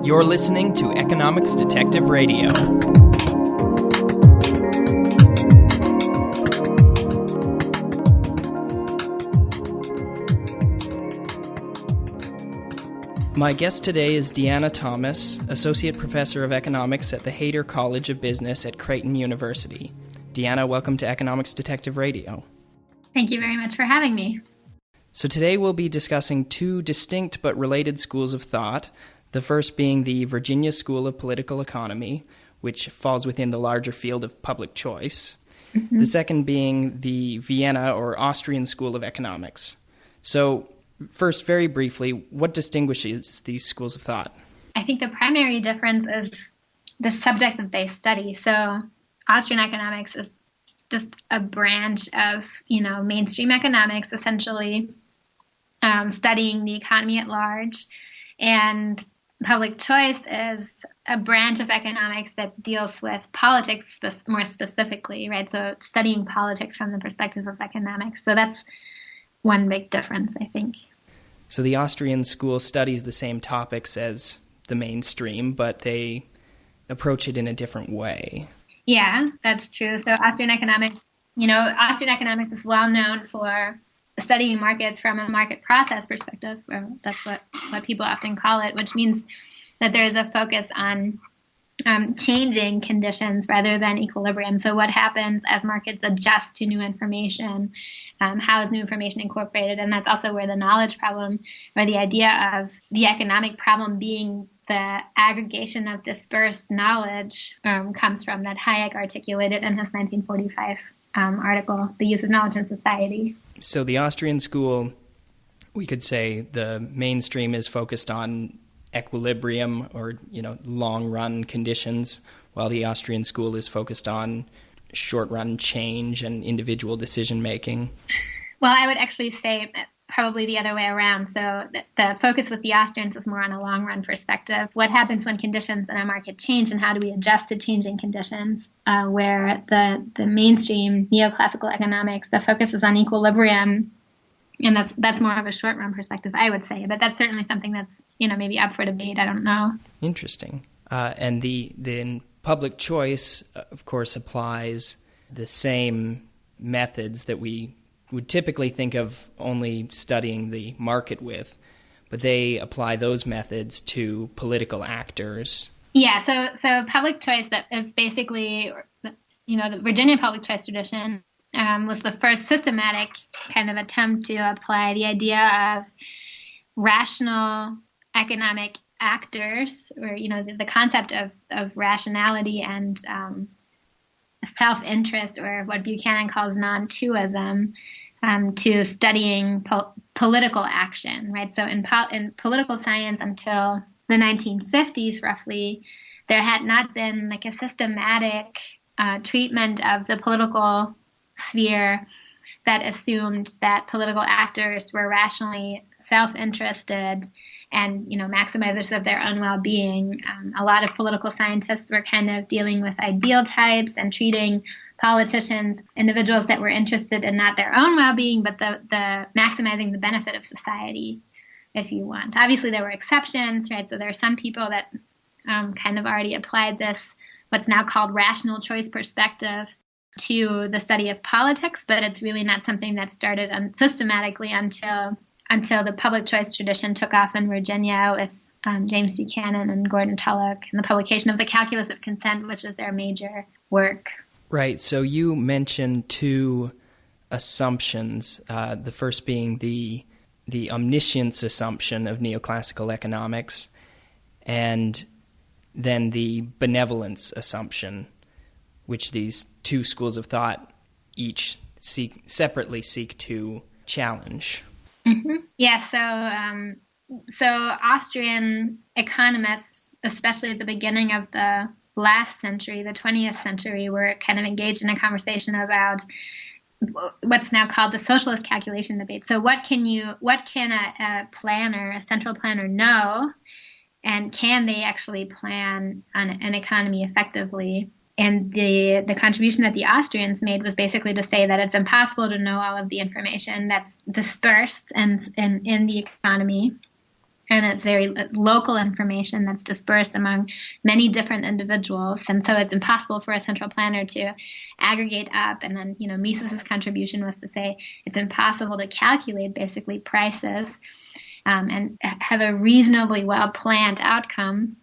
You're listening to Economics Detective Radio. My guest today is Deanna Thomas, Associate Professor of Economics at the Heider College of Business at Creighton University. Deanna, welcome to Economics Detective Radio. Thank you very much for having me. So today we'll be discussing two distinct but related schools of thought, the first being the Virginia School of Political Economy, which falls within the larger field of public choice. Mm-hmm. The second being the Vienna or Austrian School of Economics. So first, very briefly, what distinguishes these schools of thought? I think the primary difference is the subject that they study. So Austrian economics is just a branch of, mainstream economics, essentially studying the economy at large. And public choice is a branch of economics that deals with politics more specifically, right? So studying politics from the perspective of economics. So that's one big difference, I think. So the Austrian school studies the same topics as the mainstream, but they approach it in a different way. Yeah, that's true. So Austrian economics is well known for studying markets from a market process perspective, or that's what people often call it, which means that there's a focus on changing conditions rather than equilibrium. So what happens as markets adjust to new information? How is new information incorporated? And that's also where the knowledge problem, or the idea of the economic problem being the aggregation of dispersed knowledge, comes from, that Hayek articulated in his 1945 article, The Use of Knowledge in Society. So the Austrian school, we could say the mainstream is focused on equilibrium or, long-run conditions, while the Austrian school is focused on short-run change and individual decision-making. Well, I would actually say probably the other way around. So the focus with the Austrians is more on a long-run perspective. What happens when conditions in a market change, and how do we adjust to changing conditions? Where the mainstream neoclassical economics, the focus is on equilibrium, and that's more of a short-run perspective, I would say. But that's certainly something that's maybe up for debate. I don't know. Interesting. And the public choice, of course, applies the same methods that we would typically think of only studying the market with, but they apply those methods to political actors. Yeah, so public choice, that is basically, the Virginia public choice tradition was the first systematic kind of attempt to apply the idea of rational economic actors, or, the concept of rationality and self-interest, or what Buchanan calls non-truism, to studying political action, right? So in political science until the 1950s, roughly, there had not been like a systematic treatment of the political sphere that assumed that political actors were rationally self-interested and, maximizers of their own well-being. A lot of political scientists were kind of dealing with ideal types and treating politicians, individuals that were interested in not their own well-being, but the maximizing the benefit of society, if you want. Obviously, there were exceptions, right? So there are some people that kind of already applied this, what's now called rational choice perspective, to the study of politics, but it's really not something that started systematically until the public choice tradition took off in Virginia with James Buchanan and Gordon Tullock, and the publication of The Calculus of Consent, which is their major work. Right. So you mentioned two assumptions, the first being the omniscience assumption of neoclassical economics, and then the benevolence assumption, which these two schools of thought each separately seek to challenge. Mm-hmm. Yeah, so Austrian economists, especially at the beginning of the last century, the 20th century, were kind of engaged in a conversation about what's now called the socialist calculation debate. So what can a planner, a central planner, know, and can they actually plan on an economy effectively? And the contribution that the Austrians made was basically to say that it's impossible to know all of the information that's dispersed in the economy, and it's very local information that's dispersed among many different individuals. And so it's impossible for a central planner to aggregate up. And then, Mises's contribution was to say it's impossible to calculate basically prices and have a reasonably well-planned outcome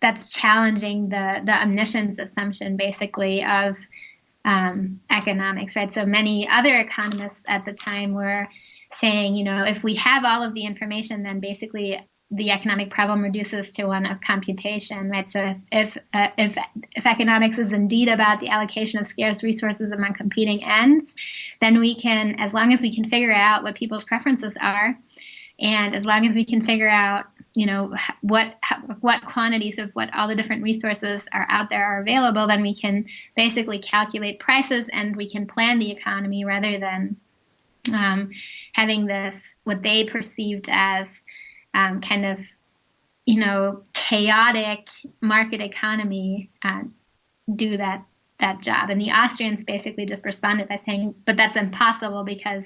that's challenging the omniscience assumption basically of economics, right? So many other economists at the time were saying, if we have all of the information, then basically the economic problem reduces to one of computation, right? So if economics is indeed about the allocation of scarce resources among competing ends, then we can, as long as we can figure out what people's preferences are, and as long as we can figure out, what quantities of what all the different resources are out there are available, then we can basically calculate prices and we can plan the economy rather than having this, what they perceived as kind of, chaotic market economy do that job. And the Austrians basically just responded by saying, but that's impossible because,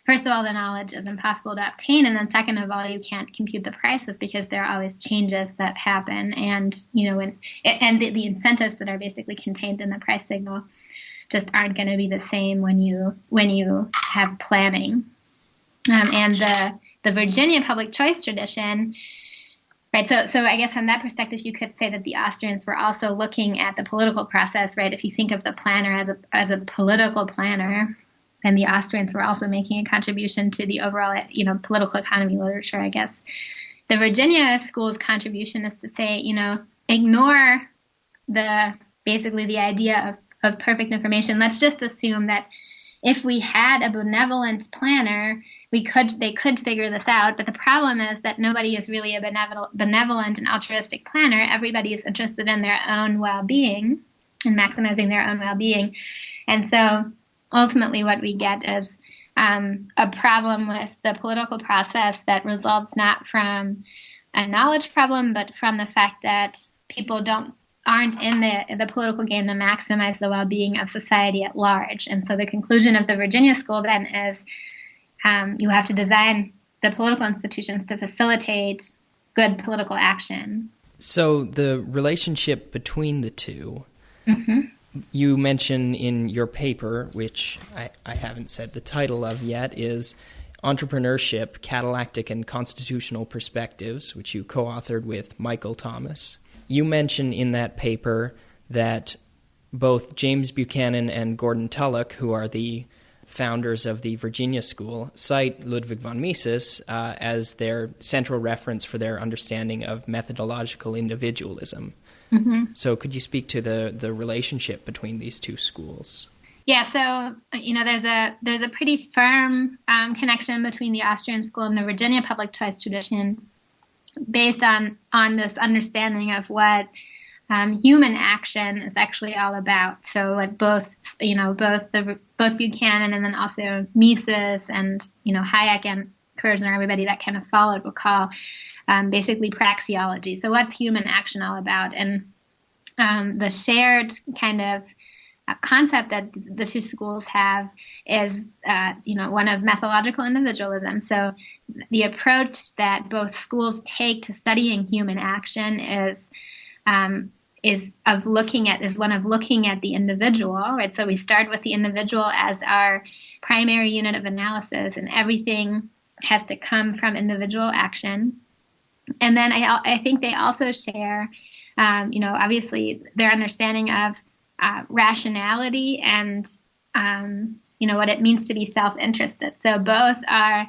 first of all, the knowledge is impossible to obtain, and then second of all, you can't compute the prices because there are always changes that happen, and the incentives that are basically contained in the price signal just aren't going to be the same when you have planning. And the Virginia public choice tradition, right? So I guess from that perspective, you could say that the Austrians were also looking at the political process, right? If you think of the planner as a political planner, then the Austrians were also making a contribution to the overall, political economy literature, I guess. The Virginia school's contribution is to say, ignore basically the idea of perfect information. Let's just assume that if we had a benevolent planner, they could figure this out. But the problem is that nobody is really a benevolent and altruistic planner. Everybody is interested in their own well-being and maximizing their own well-being. And so ultimately what we get is a problem with the political process that results not from a knowledge problem, but from the fact that people aren't in the political game to maximize the well-being of society at large. And so the conclusion of the Virginia School then is you have to design the political institutions to facilitate good political action. So the relationship between the two, you mention in your paper, which I haven't said the title of yet, is Entrepreneurship, Catalactic and Constitutional Perspectives, which you co-authored with Michael Thomas. You mention in that paper that both James Buchanan and Gordon Tullock, who are the founders of the Virginia School, cite Ludwig von Mises as their central reference for their understanding of methodological individualism. Mm-hmm. So could you speak to the relationship between these two schools? Yeah, so there's a pretty firm connection between the Austrian school and the Virginia public choice tradition, based on this understanding of what human action is actually all about. So what both Buchanan and then also Mises and Hayek and Kerzner, everybody that kind of followed, will call basically praxeology. So what's human action all about? And the shared kind of concept that the two schools have is, one of methodological individualism. So the approach that both schools take to studying human action is one of looking at the individual, right? So we start with the individual as our primary unit of analysis, and everything has to come from individual action. And then I think they also share, obviously their understanding of rationality and, what it means to be self-interested. So both are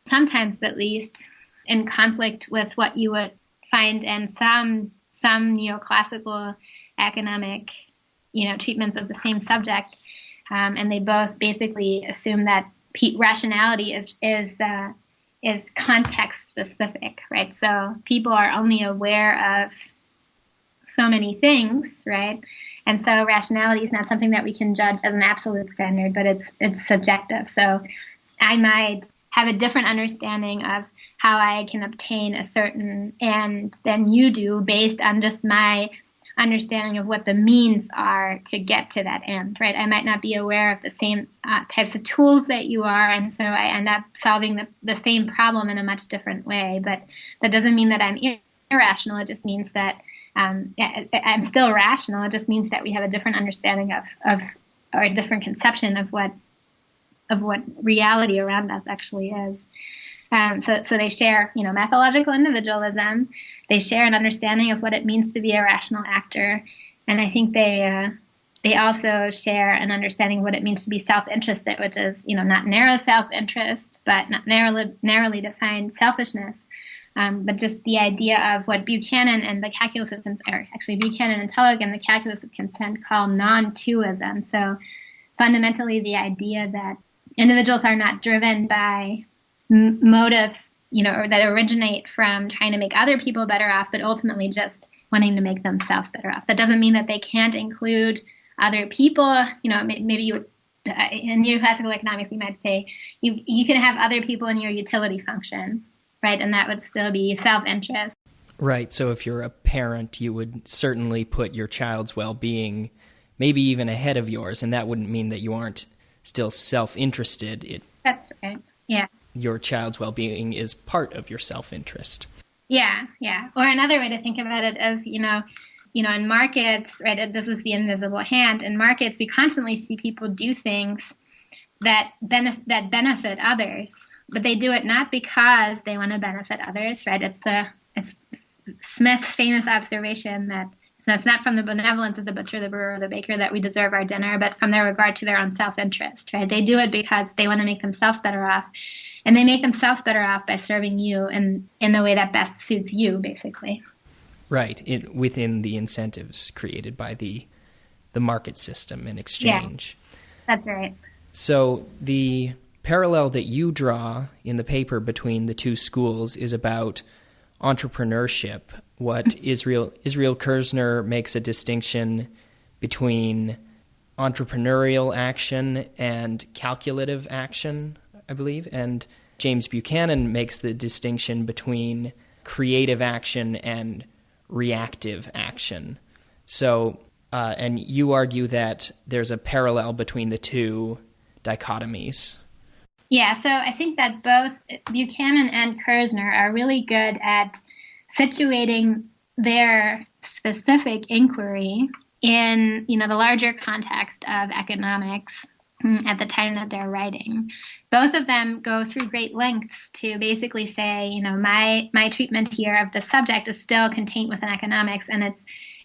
sometimes, at least, in conflict with what you would find in some neoclassical economic, treatments of the same subject. And they both basically assume that rationality is context specific, right? So people are only aware of so many things, right? And so rationality is not something that we can judge as an absolute standard, but it's subjective. So I might have a different understanding of how I can obtain a certain end than you do based on just my understanding of what the means are to get to that end, right? I might not be aware of the same types of tools that you are, and so I end up solving the same problem in a much different way. But that doesn't mean that I'm irrational. It just means that I'm still rational. It just means that we have a different understanding of or a different conception of what reality around us actually is. So they share, methodological individualism. They share an understanding of what it means to be a rational actor, and I think they also share an understanding of what it means to be self-interested, which is, not narrow self-interest, but not narrowly defined selfishness, but just the idea of what Buchanan and the calculus of consent, or actually Buchanan and Tullock and the calculus of consent call non-twoism. So fundamentally, the idea that individuals are not driven by motives, or that originate from trying to make other people better off, but ultimately just wanting to make themselves better off. That doesn't mean that they can't include other people. Maybe you would, in neoclassical economics, you might say you can have other people in your utility function, right? And that would still be self-interest. Right. So if you're a parent, you would certainly put your child's well-being maybe even ahead of yours, and that wouldn't mean that you aren't still self-interested. That's right. Yeah. Your child's well-being is part of your self-interest. Yeah. Or another way to think about it is, in markets, right, this is the invisible hand. In markets, we constantly see people do things that benefit others, but they do it not because they want to benefit others, right? It's Smith's famous observation that so it's not from the benevolence of the butcher, the brewer, or the baker that we deserve our dinner, but from their regard to their own self-interest, right? They do it because they want to make themselves better off, and they make themselves better off by serving you in the way that best suits you, basically. Right, within the incentives created by the market system and exchange. Yeah, that's right. So the parallel that you draw in the paper between the two schools is about entrepreneurship. What Israel Kirzner makes a distinction between entrepreneurial action and calculative action, I believe, and James Buchanan makes the distinction between creative action and reactive action. So, and you argue that there's a parallel between the two dichotomies. Yeah, so I think that both Buchanan and Kirzner are really good at situating their specific inquiry in, the larger context of economics at the time that they're writing. Both of them go through great lengths to basically say, my treatment here of the subject is still contained within economics, and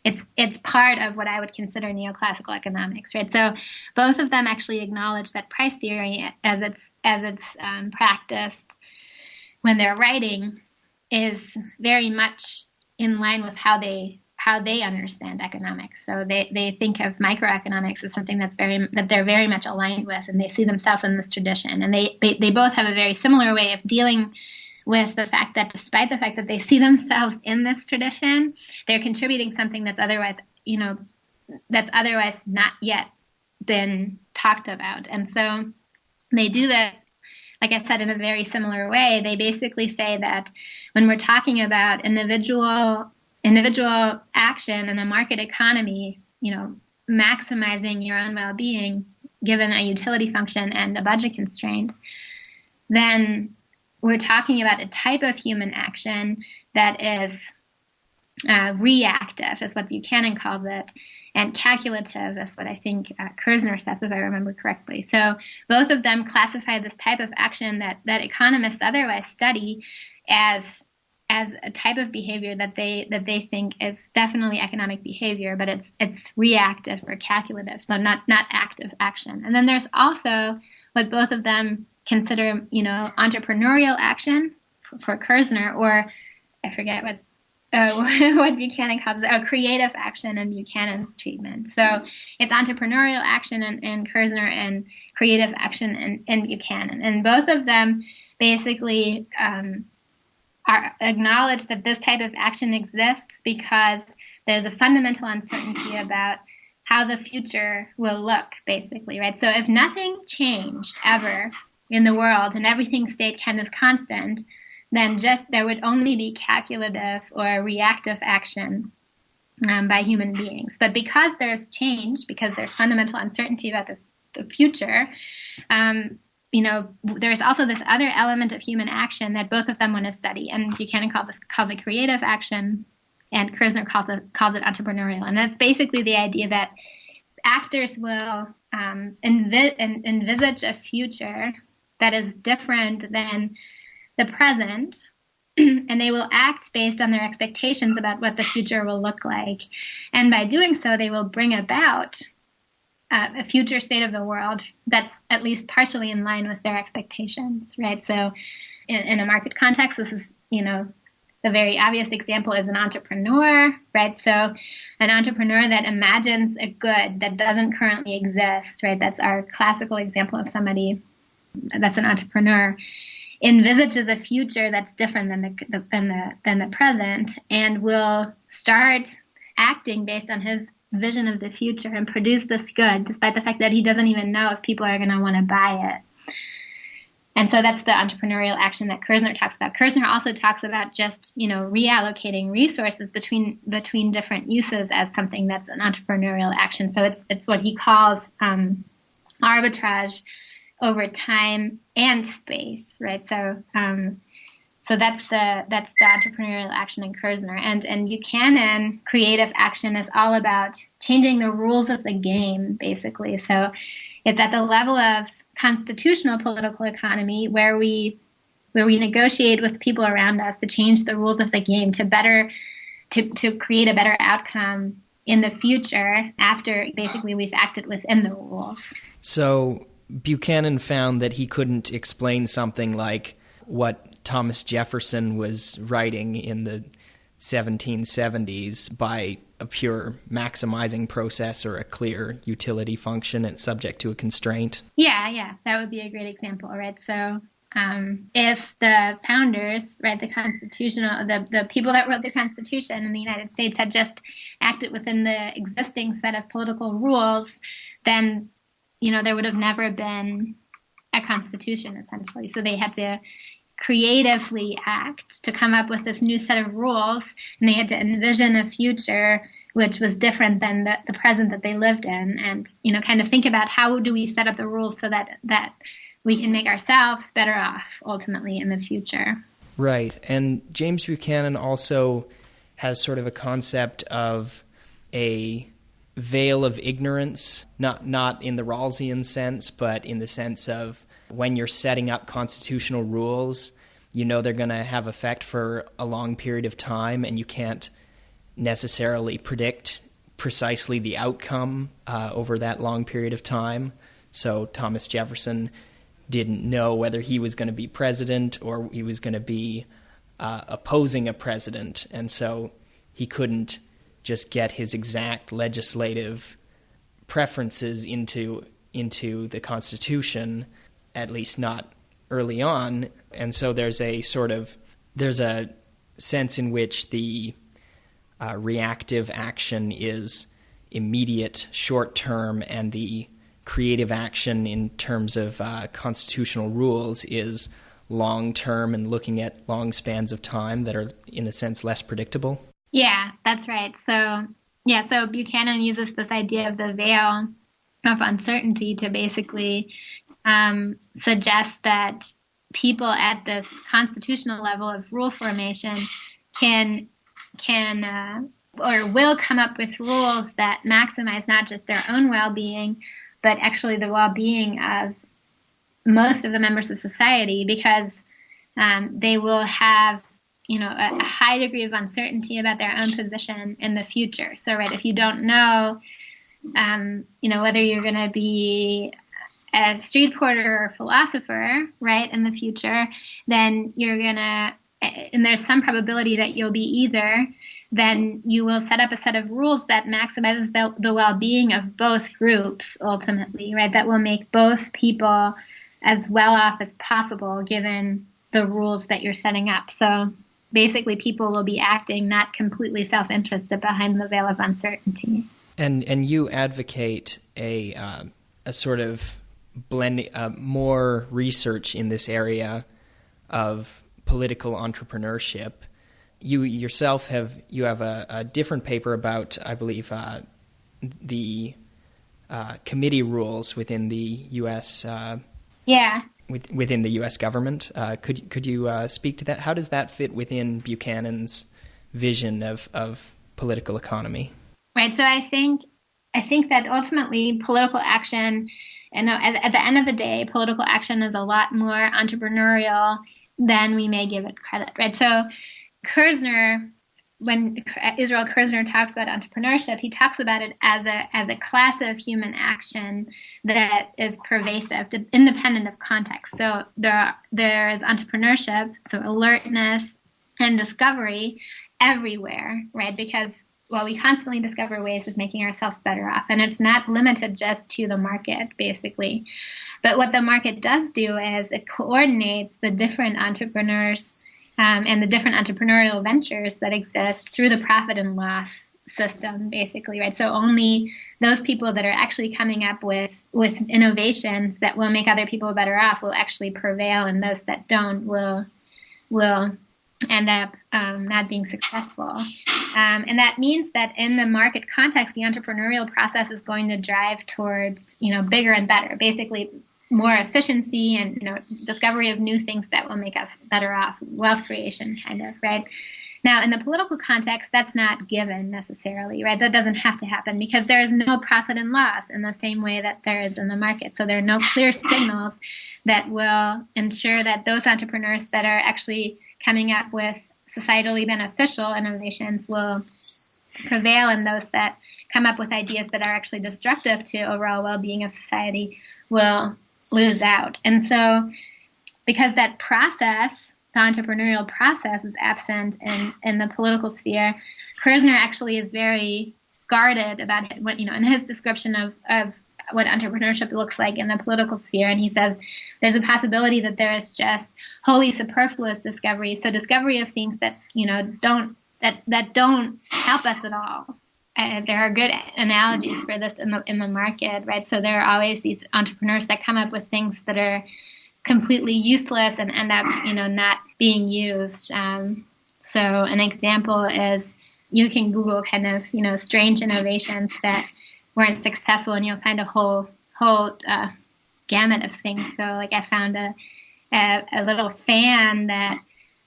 it's part of what I would consider neoclassical economics, right? So both of them actually acknowledge that price theory, as it's practiced when they're writing, is very much in line with how they understand economics. So they think of microeconomics as something that they're very much aligned with, and they see themselves in this tradition. And they both have a very similar way of dealing with the fact that despite the fact that they see themselves in this tradition, they're contributing something that's otherwise not yet been talked about. And so they do this, like I said, in a very similar way. They basically say that when we're talking about individual action in a market economy, maximizing your own well-being given a utility function and a budget constraint, then we're talking about a type of human action that is reactive, is what Buchanan calls it, and calculative is what I think Kirzner says, if I remember correctly. So both of them classify this type of action that economists otherwise study as a type of behavior that they think is definitely economic behavior, but it's reactive or calculative, so not active action. And then there's also what both of them consider, entrepreneurial action for Kirzner, or I forget what Buchanan calls it, creative action in Buchanan's treatment. So it's entrepreneurial action in Kirzner and creative action in Buchanan. And both of them basically acknowledge that this type of action exists because there's a fundamental uncertainty about how the future will look, basically, right? So if nothing changed ever in the world and everything stayed kind of constant, then there would only be calculative or reactive action by human beings. But because there's change, because there's fundamental uncertainty about the future, there's also this other element of human action that both of them want to study. And Buchanan calls it creative action, and Kerzner calls it entrepreneurial. And that's basically the idea that actors will envisage a future that is different than the present, and they will act based on their expectations about what the future will look like. And by doing so, they will bring about a future state of the world that's at least partially in line with their expectations, right? So in a market context, this is, the very obvious example is an entrepreneur, right? So an entrepreneur that imagines a good that doesn't currently exist, right? That's our classical example of somebody that's an entrepreneur, envisages a future that's different than the present, and will start acting based on his vision of the future and produce this good, despite the fact that he doesn't even know if people are going to want to buy it. And so that's the entrepreneurial action that Kerzner talks about. Kerzner also talks about just, reallocating resources between different uses as something that's an entrepreneurial action. So it's what he calls arbitrage over time and space, right? So that's the entrepreneurial action in Kerzner. And Buchanan creative action is all about changing the rules of the game, basically. So it's at the level of constitutional political economy where we negotiate with people around us to change the rules of the game to create a better outcome in the future after basically we've acted within the rules. So Buchanan found that he couldn't explain something like what Thomas Jefferson was writing in the 1770s by a pure maximizing process or a clear utility function and subject to a constraint. Yeah, that would be a great example, right? So if the founders, right, the people that wrote the Constitution in the United States had just acted within the existing set of political rules, then, there would have never been a constitution, essentially. So they had to creatively act to come up with this new set of rules, and they had to envision a future which was different than the present that they lived in, and kind of think about how do we set up the rules so that we can make ourselves better off ultimately in the future. Right. And James Buchanan also has sort of a concept of a veil of ignorance, not in the Rawlsian sense, but in the sense of when you're setting up constitutional rules, they're going to have effect for a long period of time, and you can't necessarily predict precisely the outcome over that long period of time. So Thomas Jefferson didn't know whether he was going to be president or he was going to be opposing a president, and so he couldn't just get his exact legislative preferences into the Constitution, at least not early on. And so there's a sense in which the reactive action is immediate, short-term, and the creative action in terms of constitutional rules is long-term and looking at long spans of time that are, in a sense, less predictable. Yeah, that's right. So Buchanan uses this idea of the veil of uncertainty to basically suggest that people at the constitutional level of rule formation can or will come up with rules that maximize not just their own well-being, but actually the well-being of most of the members of society, because they will have a high degree of uncertainty about their own position in the future. So, right, if you don't know, whether you're going to be a street porter or philosopher, right, in the future, then and there's some probability that you'll be either, then you will set up a set of rules that maximizes the well-being of both groups ultimately, right, that will make both people as well off as possible given the rules that you're setting up. So basically people will be acting not completely self-interested behind the veil of uncertainty. And you advocate a sort of blending, more research in this area of political entrepreneurship. you yourself have a different paper about, I believe, the committee rules within the U.S. Within the U.S. government. Could you speak to that? How does that fit within Buchanan's vision of political economy? Right. So I think that ultimately political action, at the end of the day, political action is a lot more entrepreneurial than we may give it credit. Right. So when Israel Kirzner talks about entrepreneurship, he talks about it as a class of human action that is pervasive, independent of context. So there is entrepreneurship, so alertness and discovery everywhere, right? Because we constantly discover ways of making ourselves better off, and it's not limited just to the market, basically. But what the market does do is it coordinates the different entrepreneurs and the different entrepreneurial ventures that exist through the profit and loss system, basically, right? So only those people that are actually coming up with innovations that will make other people better off will actually prevail, and those that don't will end up not being successful. And that means that in the market context, the entrepreneurial process is going to drive towards, bigger and better, basically more efficiency and discovery of new things that will make us better off, wealth creation, kind of, right? Now, in the political context, that's not given necessarily, right? That doesn't have to happen because there is no profit and loss in the same way that there is in the market. So there are no clear signals that will ensure that those entrepreneurs that are actually coming up with societally beneficial innovations will prevail, and those that come up with ideas that are actually destructive to overall well-being of society will lose out. And so because that process, the entrepreneurial process, is absent in the political sphere, Kirzner actually is very guarded about what, in his description of what entrepreneurship looks like in the political sphere. And he says there's a possibility that there is just wholly superfluous discovery. So discovery of things that, don't help us at all. There are good analogies for this in the market, right? So there are always these entrepreneurs that come up with things that are completely useless and end up, not being used. So an example is you can Google kind of, strange innovations that weren't successful, and you'll find a whole gamut of things. So, like, I found a little fan that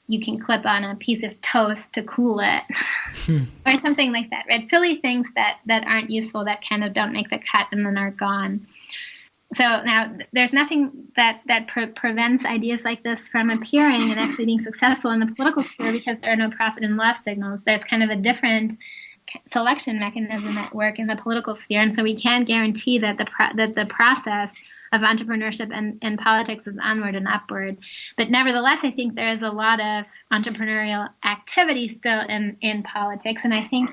you can clip on a piece of toast to cool it, or something like that, right? Silly things that aren't useful, that kind of don't make the cut and then are gone. So now there's nothing that prevents ideas like this from appearing and actually being successful in the political sphere because there are no profit and loss signals. There's kind of a different selection mechanism at work in the political sphere, and so we can't guarantee that the process of entrepreneurship and politics is onward and upward. But nevertheless, I think there is a lot of entrepreneurial activity still in politics, and I think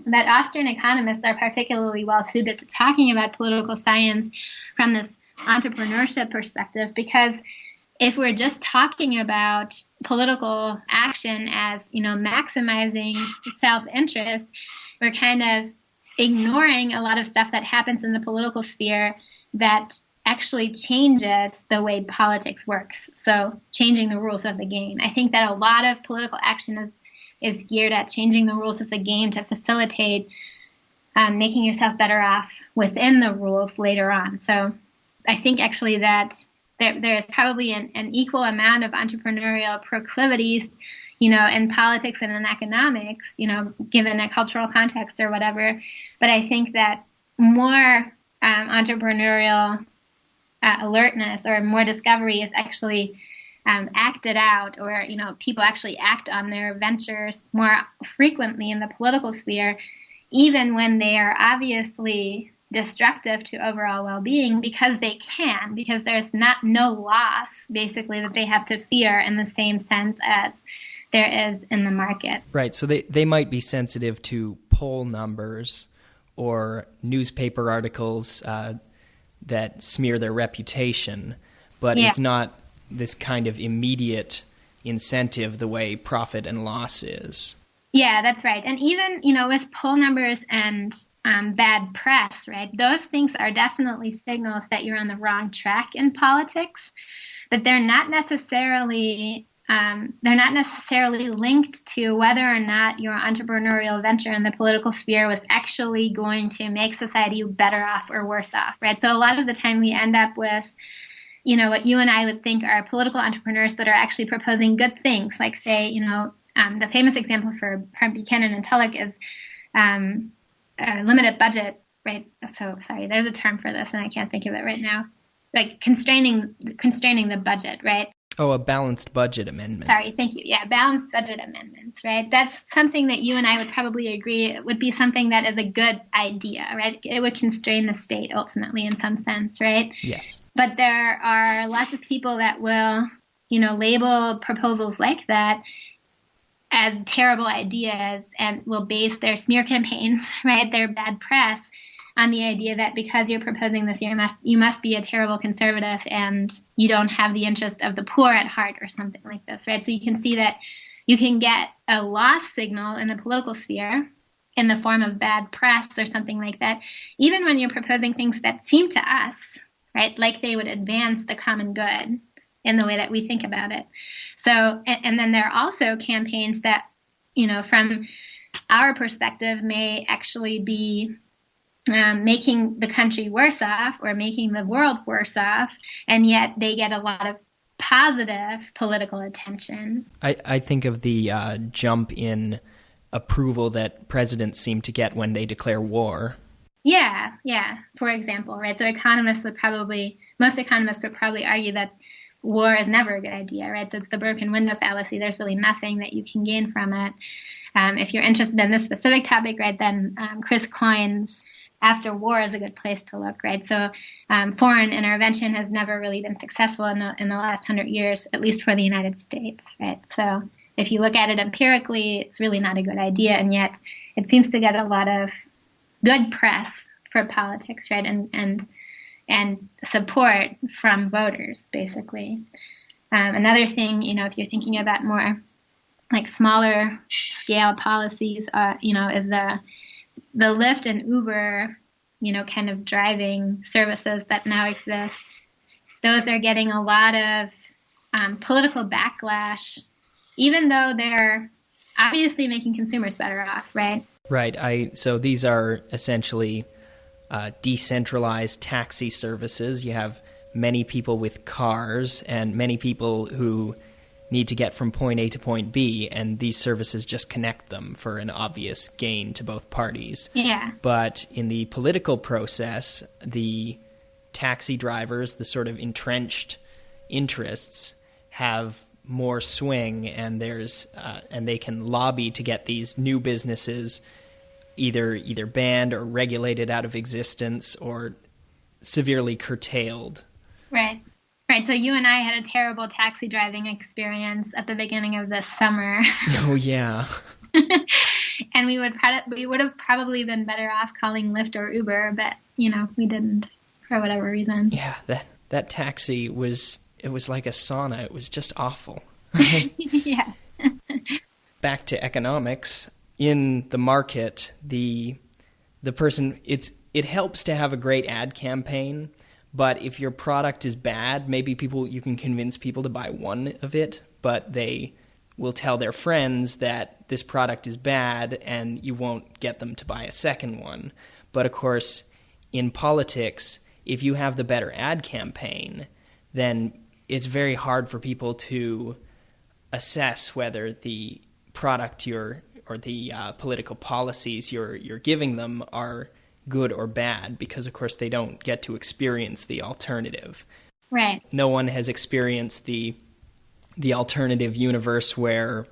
that Austrian economists are particularly well suited to talking about political science from this entrepreneurship perspective, because if we're just talking about political action as, maximizing self-interest, we're kind of ignoring a lot of stuff that happens in the political sphere that actually changes the way politics works. So changing the rules of the game. I think that a lot of political action is geared at changing the rules of the game to facilitate making yourself better off within the rules later on. So I think actually that there's probably an equal amount of entrepreneurial proclivities, in politics and in economics, given a cultural context or whatever. But I think that more entrepreneurial alertness or more discovery is actually acted out, or people actually act on their ventures more frequently in the political sphere, even when they are obviously destructive to overall well-being, because there's no loss basically that they have to fear in the same sense as there is in the market. Right. So they might be sensitive to poll numbers or newspaper articles that smear their reputation, but It's not this kind of immediate incentive the way profit and loss is. Yeah, that's right. And even, with poll numbers and bad press, right, those things are definitely signals that you're on the wrong track in politics, but they're not necessarily they're not necessarily linked to whether or not your entrepreneurial venture in the political sphere was actually going to make society better off or worse off, right? So a lot of the time we end up with, what you and I would think are political entrepreneurs that are actually proposing good things, like say, the famous example for Buchanan and Tullock is limited budget, right? So sorry, there's a term for this and I can't think of it right now. Like constraining the budget, right? Oh, a balanced budget amendment. Sorry, thank you. Yeah, balanced budget amendments, right? That's something that you and I would probably agree would be something that is a good idea, right? It would constrain the state ultimately in some sense, right? Yes. But there are lots of people that will, label proposals like that as terrible ideas and will base their smear campaigns, right, their bad press, on the idea that because you're proposing this, you must be a terrible conservative and you don't have the interest of the poor at heart or something like this, right? So you can see that you can get a loss signal in the political sphere in the form of bad press or something like that, even when you're proposing things that seem to us, right, like they would advance the common good in the way that we think about it. So, and then there are also campaigns that, from our perspective may actually be making the country worse off or making the world worse off, and yet they get a lot of positive political attention. I think of the jump in approval that presidents seem to get when they declare war. Yeah, for example, right? So most economists would probably argue that war is never a good idea, right? So it's the broken window fallacy. There's really nothing that you can gain from it. If you're interested in this specific topic, right, then Chris Coyne's After War is a good place to look, right? So foreign intervention has never really been successful in the last 100 years, at least for the United States, right? So if you look at it empirically, it's really not a good idea, and yet it seems to get a lot of good press for politics, right? And support from voters, basically. Another thing, if you're thinking about more like smaller scale policies, is the Lyft and Uber, kind of driving services that now exist. Those are getting a lot of political backlash, even though they're obviously making consumers better off, right? Right. So these are essentially decentralized taxi services. You have many people with cars and many people who need to get from point A to point B, and these services just connect them for an obvious gain to both parties. Yeah. But in the political process, the taxi drivers, the sort of entrenched interests, have more swing, and and they can lobby to get these new businesses either banned or regulated out of existence or severely curtailed. Right. So you and I had a terrible taxi driving experience at the beginning of this summer. Oh, yeah. And we would have probably been better off calling Lyft or Uber, but, we didn't for whatever reason. Yeah, that taxi was like a sauna. It was just awful. Yeah. Back to economics. In the market, the person, it helps to have a great ad campaign. But if your product is bad, maybe you can convince people to buy one of it, but they will tell their friends that this product is bad and you won't get them to buy a second one. But of course, in politics, if you have the better ad campaign, then it's very hard for people to assess whether the product or the political policies you're giving them are good or bad, because of course they don't get to experience the alternative. Right. No one has experienced the alternative universe where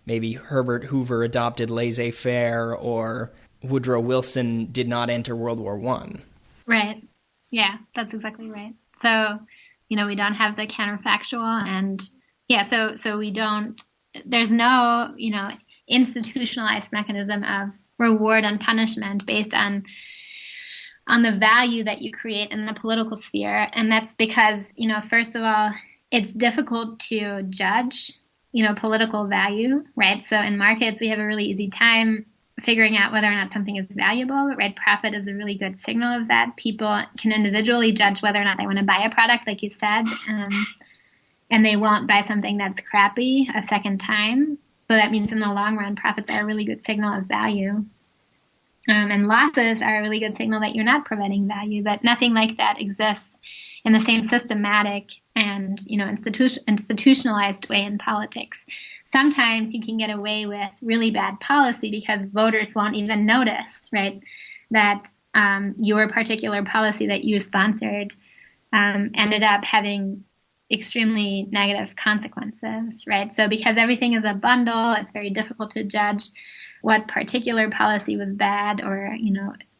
maybe Herbert Hoover adopted laissez-faire or Woodrow Wilson did not enter World War I. Right. Yeah, that's exactly right. So, we don't have the counterfactual, and so we don't, there's no, institutionalized mechanism of reward and punishment based on the value that you create in the political sphere. And that's because, first of all, it's difficult to judge, political value, right? So in markets, we have a really easy time figuring out whether or not something is valuable, right? Profit is a really good signal of that. People can individually judge whether or not they want to buy a product, like you said. and they won't buy something that's crappy a second time. So that means in the long run, profits are a really good signal of value. And losses are a really good signal that you're not providing value, but nothing like that exists in the same systematic and, institutionalized way in politics. Sometimes you can get away with really bad policy because voters won't even notice, right, that your particular policy that you sponsored ended up having extremely negative consequences, right? So because everything is a bundle, it's very difficult to judge what particular policy was bad, or,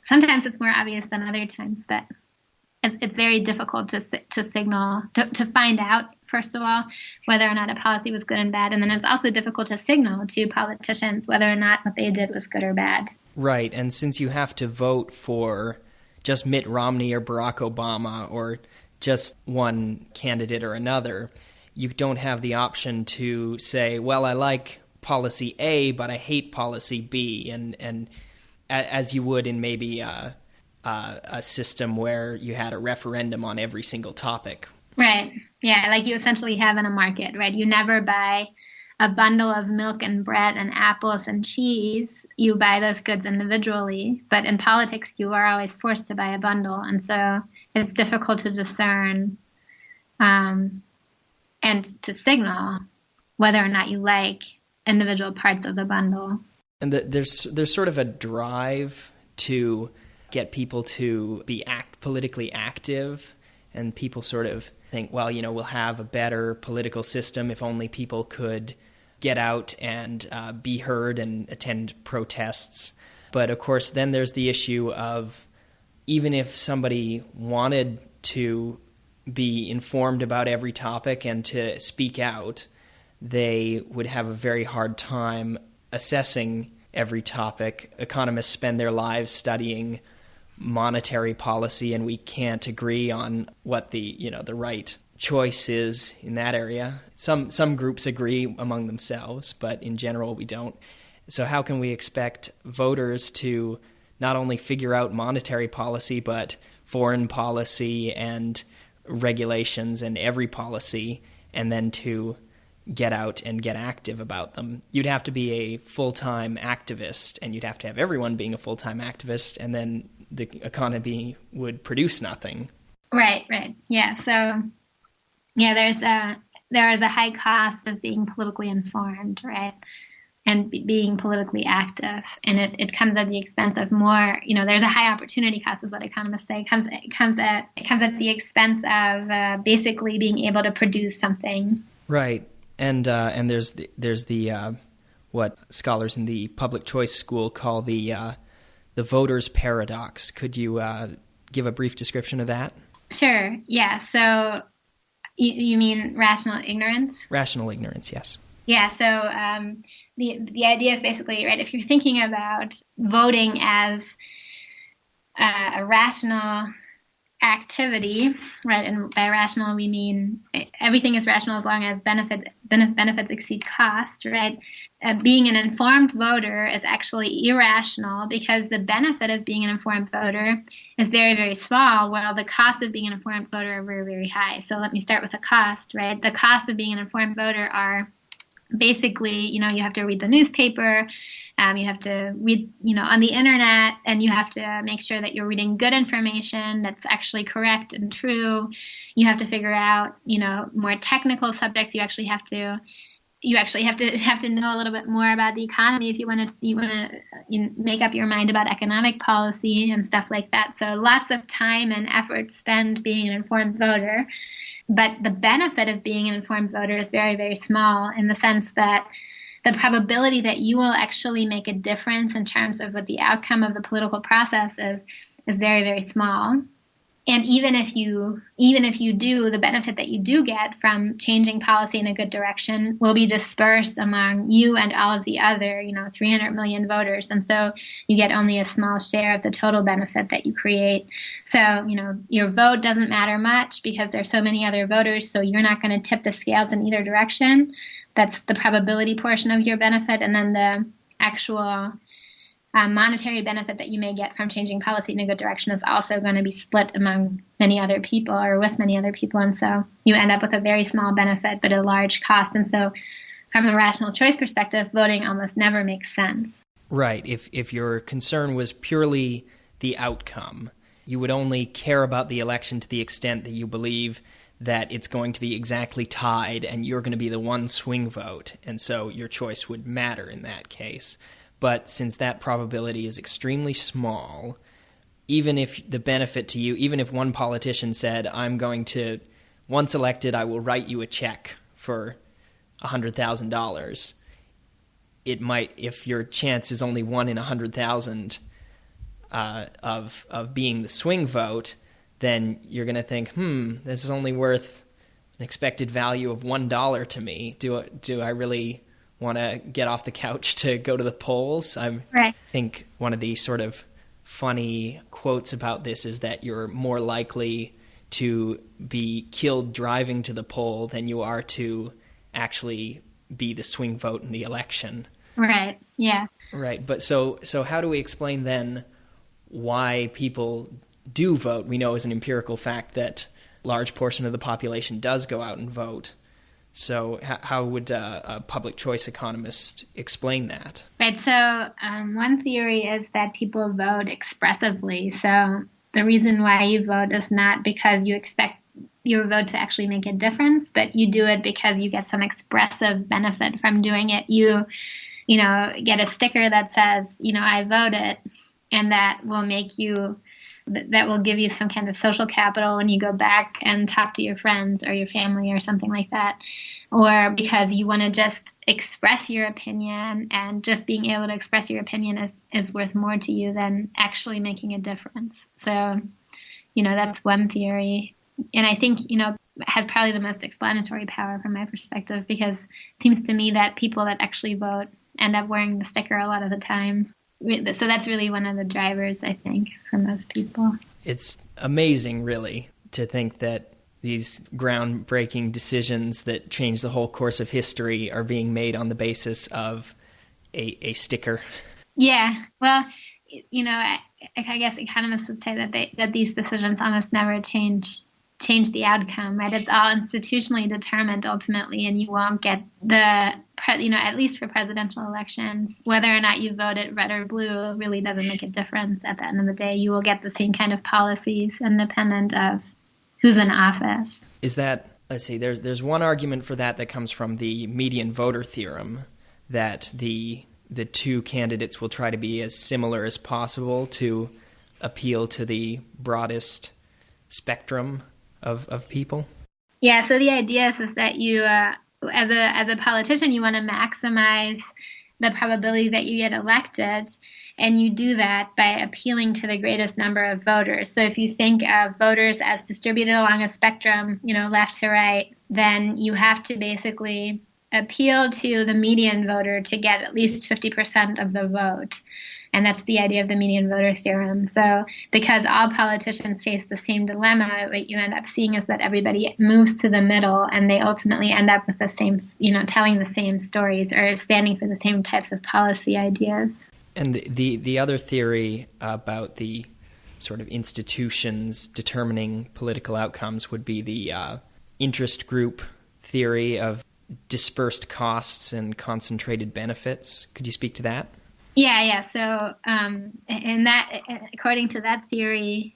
sometimes it's more obvious than other times, but it's very difficult to signal, to find out, first of all, whether or not a policy was good and bad. And then it's also difficult to signal to politicians whether or not what they did was good or bad. Right. And since you have to vote for just Mitt Romney or Barack Obama or just one candidate or another, you don't have the option to say, well, I like policy A, but I hate policy B, and as you would in maybe a system where you had a referendum on every single topic. Right. Yeah, like you essentially have in a market, right? You never buy a bundle of milk and bread and apples and cheese. You buy those goods individually. But in politics, you are always forced to buy a bundle. And so it's difficult to discern and to signal whether or not you like individual parts of the bundle. And there's sort of a drive to get people to be politically active, and people sort of think, well, we'll have a better political system if only people could get out and be heard and attend protests. But of course, then there's the issue of even if somebody wanted to be informed about every topic and to speak out, they would have a very hard time assessing every topic. Economists spend their lives studying monetary policy, and we can't agree on what the right choice is in that area. Some groups agree among themselves, but in general we don't. So how can we expect voters to not only figure out monetary policy, but foreign policy and regulations and every policy, and then to get out and get active about them? You'd have to be a full-time activist, and you'd have to have everyone being a full-time activist, and then the economy would produce nothing. Right. Yeah. So, yeah, there is a high cost of being politically informed, right, and being politically active, and it comes at the expense of more. There's a high opportunity cost, is what economists say. It comes at the expense of basically being able to produce something. Right. And there's the what scholars in the public choice school call the voter's paradox. Could you give a brief description of that? Sure. Yeah. So you mean rational ignorance? Rational ignorance, yes. Yeah. So the idea is basically, right, if you're thinking about voting as a rational activity, right, and by rational we mean everything is rational as long as benefits exceed cost, right? Being an informed voter is actually irrational because the benefit of being an informed voter is very, very small, while the cost of being an informed voter are very, very high. So let me start with the cost, right? The cost of being an informed voter are basically, you have to read the newspaper, you have to read, on the internet, and you have to make sure that you're reading good information that's actually correct and true. You have to figure out, more technical subjects. You actually have to know a little bit more about the economy if you want to make up your mind about economic policy and stuff like that. So lots of time and effort spent being an informed voter. But the benefit of being an informed voter is very, very small, in the sense that the probability that you will actually make a difference in terms of what the outcome of the political process is very, very small. And even if you do, the benefit that you do get from changing policy in a good direction will be dispersed among you and all of the other, 300 million voters. And so you get only a small share of the total benefit that you create. So, your vote doesn't matter much because there's so many other voters, so you're not going to tip the scales in either direction. That's the probability portion of your benefit. And then the actual monetary benefit that you may get from changing policy in a good direction is also going to be split among many other people or with many other people. And so you end up with a very small benefit, but a large cost. And so from a rational choice perspective, voting almost never makes sense. Right. If your concern was purely the outcome, you would only care about the election to the extent that you believe that it's going to be exactly tied and you're going to be the one swing vote. And so your choice would matter in that case. But since that probability is extremely small, even if the benefit to you, even if one politician said, I'm going to, once elected, I will write you a check for $100,000, it might, if your chance is only 1 in 100,000 of being the swing vote, then you're going to think, this is only worth an expected value of $1 to me. Do I really want to get off the couch to go to the polls? I think one of the sort of funny quotes about this is that you're more likely to be killed driving to the poll than you are to actually be the swing vote in the election. Right. Yeah. Right. But so how do we explain then why people do vote? We know as an empirical fact that a large portion of the population does go out and vote. So how would a public choice economist explain that? Right. So one theory is that people vote expressively. So the reason why you vote is not because you expect your vote to actually make a difference, but you do it because you get some expressive benefit from doing it. You get a sticker that says, I voted, and that will give you some kind of social capital when you go back and talk to your friends or your family or something like that. Or because you want to just express your opinion, and just being able to express your opinion is worth more to you than actually making a difference. So, that's one theory. And I think, has probably the most explanatory power from my perspective, because it seems to me that people that actually vote end up wearing the sticker a lot of the time. So that's really one of the drivers, I think, for most people. It's amazing, really, to think that these groundbreaking decisions that change the whole course of history are being made on the basis of a sticker. Yeah. Well, I guess economists would say that these decisions almost never change the outcome, right? It's all institutionally determined ultimately, and you won't get at least for presidential elections, whether or not you voted red or blue really doesn't make a difference at the end of the day. You will get the same kind of policies independent of who's in office. Is that, let's see, there's one argument for that comes from the median voter theorem, that the two candidates will try to be as similar as possible to appeal to the broadest spectrum of people? Yeah, so the idea is that you, as a politician, you want to maximize the probability that you get elected, and you do that by appealing to the greatest number of voters. So if you think of voters as distributed along a spectrum, left to right, then you have to basically appeal to the median voter to get at least 50% of the vote. And that's the idea of the median voter theorem. So because all politicians face the same dilemma, what you end up seeing is that everybody moves to the middle, and they ultimately end up with the same, telling the same stories or standing for the same types of policy ideas. And the other theory about the sort of institutions determining political outcomes would be the interest group theory of dispersed costs and concentrated benefits. Could you speak to that? Yeah. So, in that, according to that theory,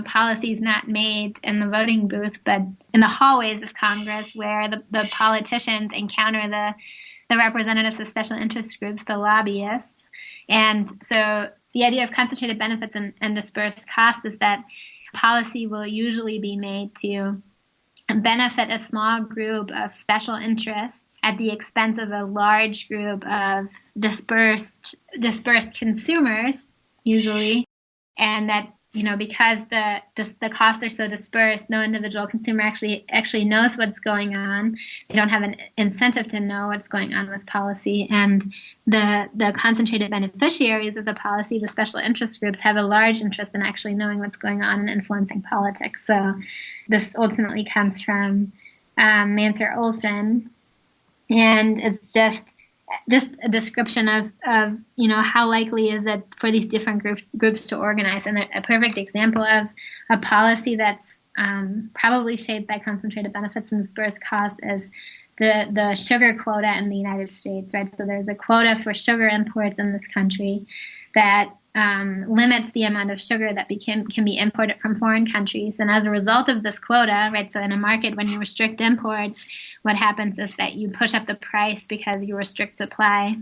policy is not made in the voting booth, but in the hallways of Congress, where the politicians encounter the representatives of special interest groups, the lobbyists. And so the idea of concentrated benefits and dispersed costs is that policy will usually be made to benefit a small group of special interests at the expense of a large group of dispersed consumers, usually, and that because the costs are so dispersed, no individual consumer actually knows what's going on. They don't have an incentive to know what's going on with policy, and the concentrated beneficiaries of the policy, the special interest groups, have a large interest in actually knowing what's going on and influencing politics. So this ultimately comes from Mansur Olson, and it's just just a description of how likely is it for these different groups to organize. And a perfect example of a policy that's probably shaped by concentrated benefits and dispersed costs is the sugar quota in the United States, right? So there's a quota for sugar imports in this country that limits the amount of sugar that can be imported from foreign countries. And as a result of this quota, right, so in a market, when you restrict imports, what happens is that you push up the price because you restrict supply.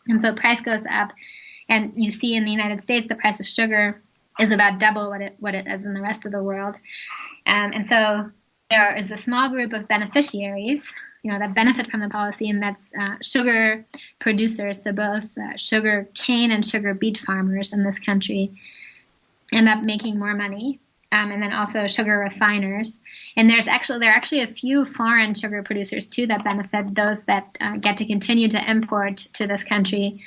And so price goes up. And you see in the United States, the price of sugar is about double what it is in the rest of the world. And so there is a small group of beneficiaries, that benefit from the policy, and that's sugar producers, so both sugar cane and sugar beet farmers in this country end up making more money, and then also sugar refiners. And there are actually a few foreign sugar producers too that benefit, those that get to continue to import to this country,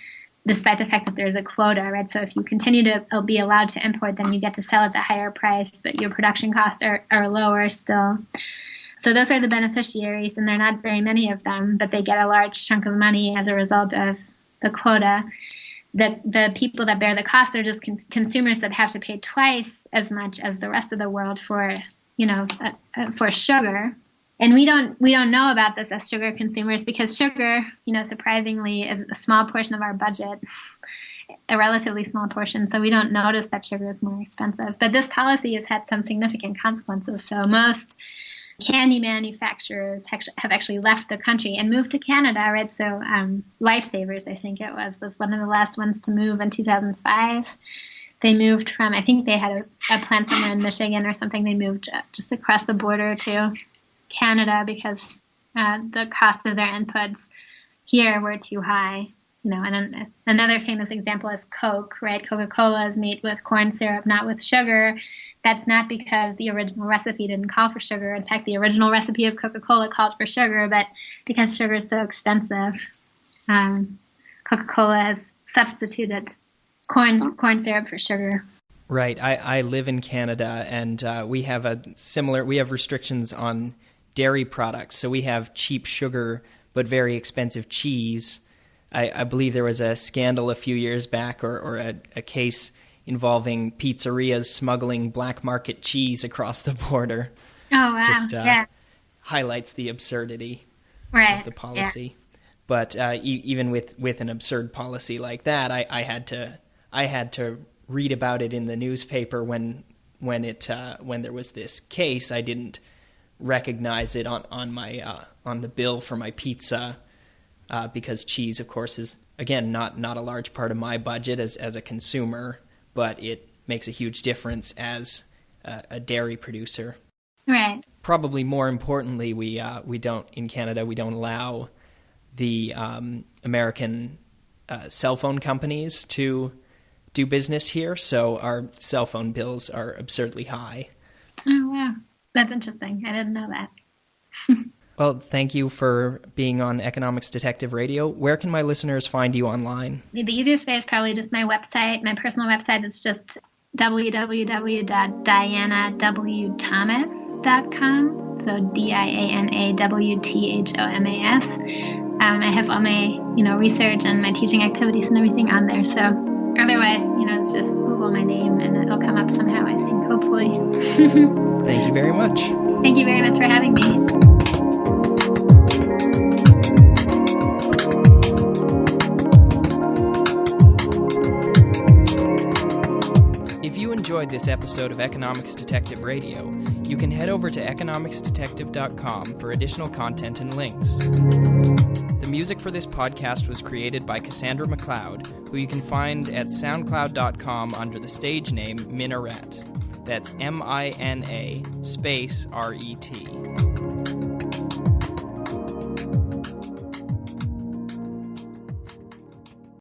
despite the fact that there's a quota, right? So if you continue to be allowed to import, then you get to sell at the higher price, but your production costs are lower still. So those are the beneficiaries, and there are not very many of them, but they get a large chunk of money as a result of the quota. The people that bear the costs are just consumers that have to pay twice as much as the rest of the world for sugar. And we don't know about this as sugar consumers because sugar, surprisingly, is a small portion of our budget, a relatively small portion. So we don't notice that sugar is more expensive. But this policy has had some significant consequences. So most candy manufacturers have actually left the country and moved to Canada, right? So Lifesavers, I think it was one of the last ones to move in 2005. They moved from, I think they had a plant somewhere in Michigan or something. They moved just across the border to Canada because the cost of their inputs here were too high. And then another famous example is Coke, right? Coca-Cola is made with corn syrup, not with sugar. That's not because the original recipe didn't call for sugar. In fact, the original recipe of Coca-Cola called for sugar, but because sugar is so expensive, Coca-Cola has substituted corn syrup for sugar. Right. I live in Canada, and we have restrictions on dairy products. So we have cheap sugar, but very expensive cheese. I believe there was a scandal a few years back, or a case involving pizzerias smuggling black market cheese across the border. Oh, wow. Just highlights the absurdity of the policy. Yeah. But even with an absurd policy like that, I had to read about it in the newspaper when there was this case. I didn't recognize it on the bill for my pizza because cheese, of course, is again not a large part of my budget as a consumer, but it makes a huge difference as a dairy producer. Right. Probably more importantly, we don't in Canada allow the American cell phone companies to do business here, so our cell phone bills are absurdly high. Oh, wow. That's interesting. I didn't know that. Well, thank you for being on Economics Detective Radio. Where can my listeners find you online? The easiest way is probably just my website. My personal website is just www.dianawthomas.com. So DIANAWTHOMAS. I have all my, research and my teaching activities and everything on there. So otherwise, it's just Google my name and it'll come up somehow, I think, hopefully. Thank you very much. Thank you very much for having me. If you enjoyed this episode of Economics Detective Radio, you can head over to economicsdetective.com for additional content and links. The music for this podcast was created by Cassandra McLeod, who you can find at soundcloud.com under the stage name Minaret. That's MINA space RET.